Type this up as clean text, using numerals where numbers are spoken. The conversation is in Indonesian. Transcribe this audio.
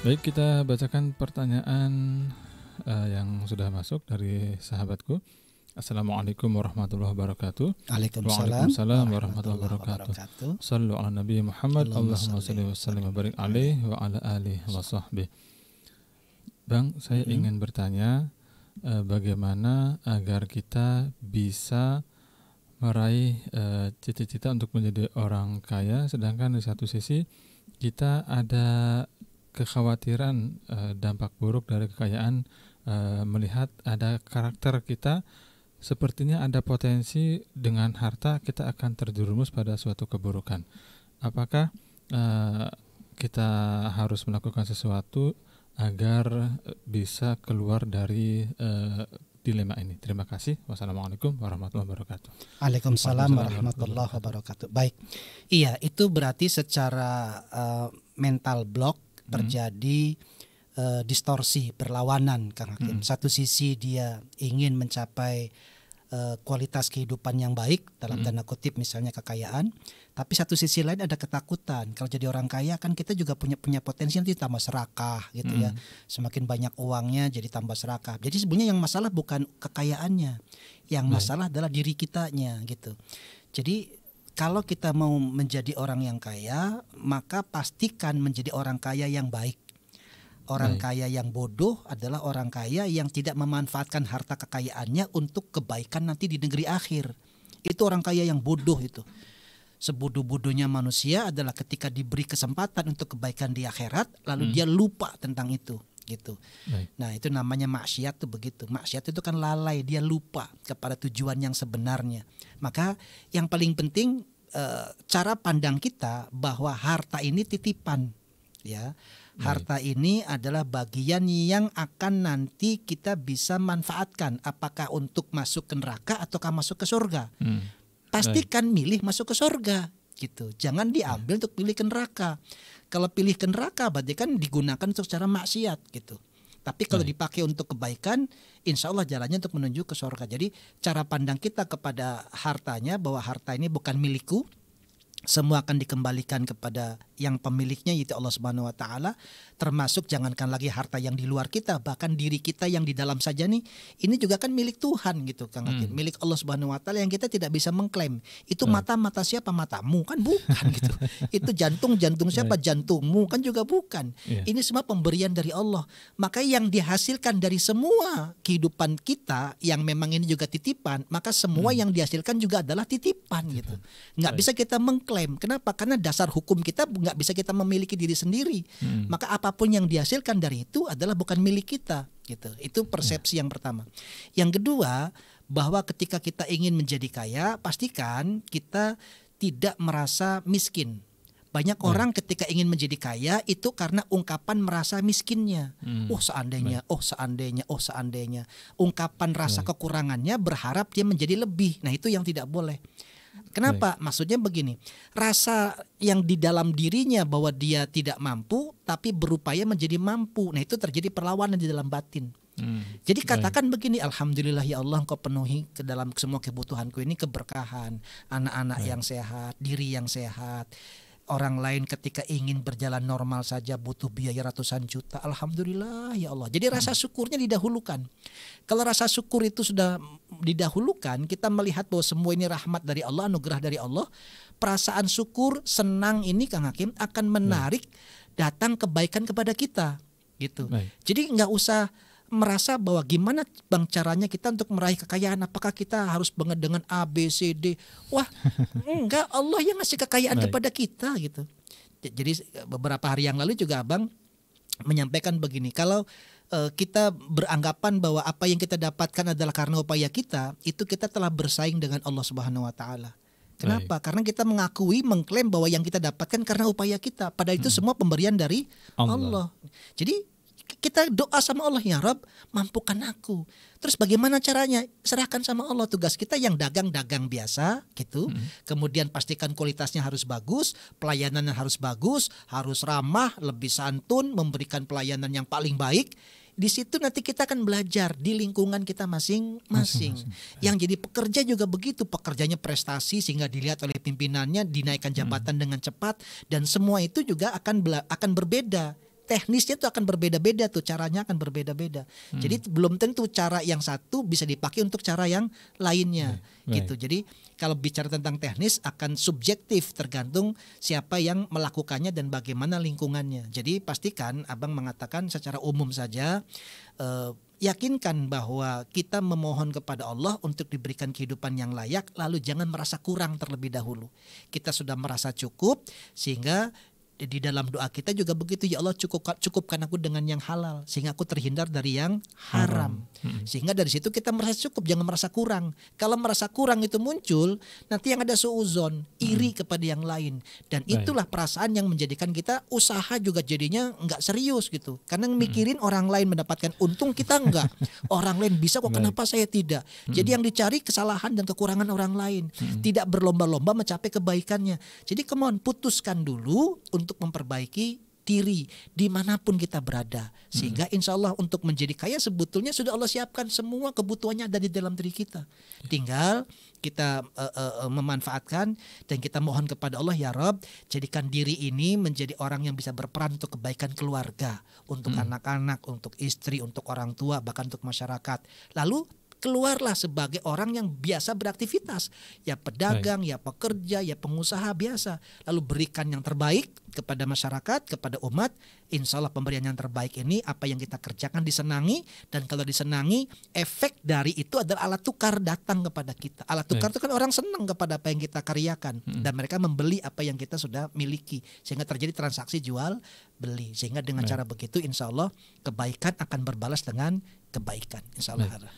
Baik, kita bacakan pertanyaan yang sudah masuk dari sahabatku. Assalamualaikum warahmatullahi wabarakatuh. Waalaikumsalam warahmatullahi wabarakatuh. Sallu ala Nabi Muhammad. Allahumma salli wa sallim wa barik alaihi wa ala alihi wa sahbihi. Bang, saya ingin bertanya bagaimana agar kita bisa meraih cita-cita untuk menjadi orang kaya, sedangkan di satu sisi kita ada kekhawatiran dampak buruk dari kekayaan, melihat ada karakter kita sepertinya ada potensi dengan harta kita akan terjerumus pada suatu keburukan. Apakah kita harus melakukan sesuatu agar bisa keluar dari dilema ini? Terima kasih. Wassalamualaikum warahmatullahi wabarakatuh. Waalaikumsalam warahmatullahi wabarakatuh. Baik, iya, itu berarti secara mental block terjadi distorsi, perlawanan, Kang Hakim. Satu sisi dia ingin mencapai kualitas kehidupan yang baik, dalam tanda kutip misalnya kekayaan, tapi satu sisi lain ada ketakutan. Kalau jadi orang kaya kan kita juga punya potensi nanti tambah serakah gitu ya. Semakin banyak uangnya jadi tambah serakah. Jadi sebenarnya yang masalah bukan kekayaannya, yang masalah adalah diri kitanya gitu. Jadi kalau kita mau menjadi orang yang kaya, maka pastikan menjadi orang kaya yang baik. Orang kaya yang bodoh adalah orang kaya yang tidak memanfaatkan harta kekayaannya untuk kebaikan nanti di negeri akhir. Itu orang kaya yang bodoh itu. Sebodoh-bodohnya manusia adalah ketika diberi kesempatan untuk kebaikan di akhirat, lalu dia lupa tentang itu. Gitu. Nah, itu namanya maksiat tuh begitu. Maksiat itu kan lalai, dia lupa kepada tujuan yang sebenarnya. Maka yang paling penting cara pandang kita bahwa harta ini titipan, ya. Harta ini adalah bagian yang akan nanti kita bisa manfaatkan, apakah untuk masuk ke neraka ataukah masuk ke surga. Pastikan milih masuk ke surga gitu. Jangan diambil untuk pilih ke neraka. Kalau pilih ke neraka berarti kan digunakan untuk secara maksiat gitu. Tapi kalau dipakai untuk kebaikan, insya Allah jalannya untuk menuju ke surga. Jadi cara pandang kita kepada hartanya bahwa harta ini bukan milikku, semua akan dikembalikan kepada yang pemiliknya, yaitu Allah Subhanahu wa taala. Termasuk jangankan lagi harta yang di luar kita, bahkan diri kita yang di dalam saja nih, ini juga kan milik Tuhan gitu, Kang Hakim. Milik Allah Subhanahu wa taala yang kita tidak bisa mengklaim. Itu mata siapa? Matamu kan bukan gitu. Itu jantung siapa? Jantungmu kan juga bukan. Ini semua pemberian dari Allah. Maka yang dihasilkan dari semua kehidupan kita yang memang ini juga titipan, maka semua yang dihasilkan juga adalah titipan gitu. Nggak bisa kita mengklaim. Kenapa? Karena dasar hukum kita nggak bisa kita memiliki diri sendiri. Maka apapun yang dihasilkan dari itu adalah bukan milik kita gitu. Itu persepsi yang pertama. Yang kedua, bahwa ketika kita ingin menjadi kaya, pastikan kita tidak merasa miskin. Banyak orang ketika ingin menjadi kaya itu karena ungkapan merasa miskinnya. Seandainya. Ungkapan rasa kekurangannya berharap dia menjadi lebih. Nah, itu yang tidak boleh. Kenapa? Maksudnya begini, rasa yang di dalam dirinya bahwa dia tidak mampu tapi berupaya menjadi mampu. Nah, itu terjadi perlawanan di dalam batin. Jadi katakan begini, alhamdulillah ya Allah, Engkau penuhi ke dalam semua kebutuhanku ini keberkahan, anak-anak yang sehat, diri yang sehat. Orang lain ketika ingin berjalan normal saja butuh biaya ratusan juta. Alhamdulillah ya Allah. Jadi rasa syukurnya didahulukan. Kalau rasa syukur itu sudah didahulukan, kita melihat bahwa semua ini rahmat dari Allah, anugerah dari Allah. Perasaan syukur, senang ini Kang Hakim akan menarik datang kebaikan kepada kita. Gitu. Jadi nggak usah merasa bahwa gimana bang caranya kita untuk meraih kekayaan, apakah kita harus banget dengan A, B, C, D. Wah enggak, Allah yang ngasih kekayaan kepada kita gitu. Jadi beberapa hari yang lalu juga abang menyampaikan begini, kalau kita beranggapan bahwa apa yang kita dapatkan adalah karena upaya kita, itu kita telah bersaing dengan Allah Subhanahu wa taala. Kenapa? Karena kita mengakui, mengklaim bahwa yang kita dapatkan karena upaya kita, padahal itu semua pemberian dari Allah. Jadi kita doa sama Allah, ya Rabb, mampukan aku. Terus bagaimana caranya? Serahkan sama Allah. Tugas kita yang dagang-dagang biasa gitu. Kemudian pastikan kualitasnya harus bagus, pelayanannya harus bagus, harus ramah, lebih santun, memberikan pelayanan yang paling baik. Di situ nanti kita akan belajar di lingkungan kita masing-masing. Yang jadi pekerja juga begitu, pekerjanya prestasi sehingga dilihat oleh pimpinannya, dinaikkan jabatan dengan cepat, dan semua itu juga akan berbeda. teknisnya itu akan berbeda-beda tuh, caranya akan berbeda-beda. Jadi belum tentu cara yang satu bisa dipakai untuk cara yang lainnya gitu. Jadi kalau bicara tentang teknis akan subjektif, tergantung siapa yang melakukannya dan bagaimana lingkungannya. Jadi pastikan Abang mengatakan secara umum saja, yakinkan bahwa kita memohon kepada Allah untuk diberikan kehidupan yang layak, lalu jangan merasa kurang terlebih dahulu. Kita sudah merasa cukup, sehingga di dalam doa kita juga begitu, ya Allah cukupkan aku dengan yang halal sehingga aku terhindar dari yang haram. Sehingga dari situ kita merasa cukup, jangan merasa kurang. Kalau merasa kurang itu muncul, nanti yang ada suuzon, iri kepada yang lain, dan itulah perasaan yang menjadikan kita usaha juga jadinya nggak serius gitu, karena mikirin orang lain mendapatkan untung, kita enggak. Orang lain bisa kok, kenapa saya tidak? Jadi yang dicari kesalahan dan kekurangan orang lain, tidak berlomba-lomba mencapai kebaikannya. Jadi putuskan dulu untuk memperbaiki diri dimanapun kita berada, sehingga insya Allah untuk menjadi kaya sebetulnya sudah Allah siapkan semua kebutuhannya ada di dalam diri kita. Tinggal kita memanfaatkan dan kita mohon kepada Allah, ya Rob, jadikan diri ini menjadi orang yang bisa berperan untuk kebaikan keluarga, untuk anak-anak, untuk istri, untuk orang tua, bahkan untuk masyarakat. Lalu keluarlah sebagai orang yang biasa beraktivitas, ya pedagang, ya pekerja, ya pengusaha biasa. Lalu berikan yang terbaik kepada masyarakat, kepada umat. Insya Allah pemberian yang terbaik ini, apa yang kita kerjakan disenangi, dan kalau disenangi, efek dari itu adalah alat tukar datang kepada kita. Alat tukar itu kan orang senang kepada apa yang kita karyakan, dan mereka membeli apa yang kita sudah miliki, sehingga terjadi transaksi jual beli. Sehingga dengan cara begitu insya Allah kebaikan akan berbalas dengan kebaikan, insya Allah.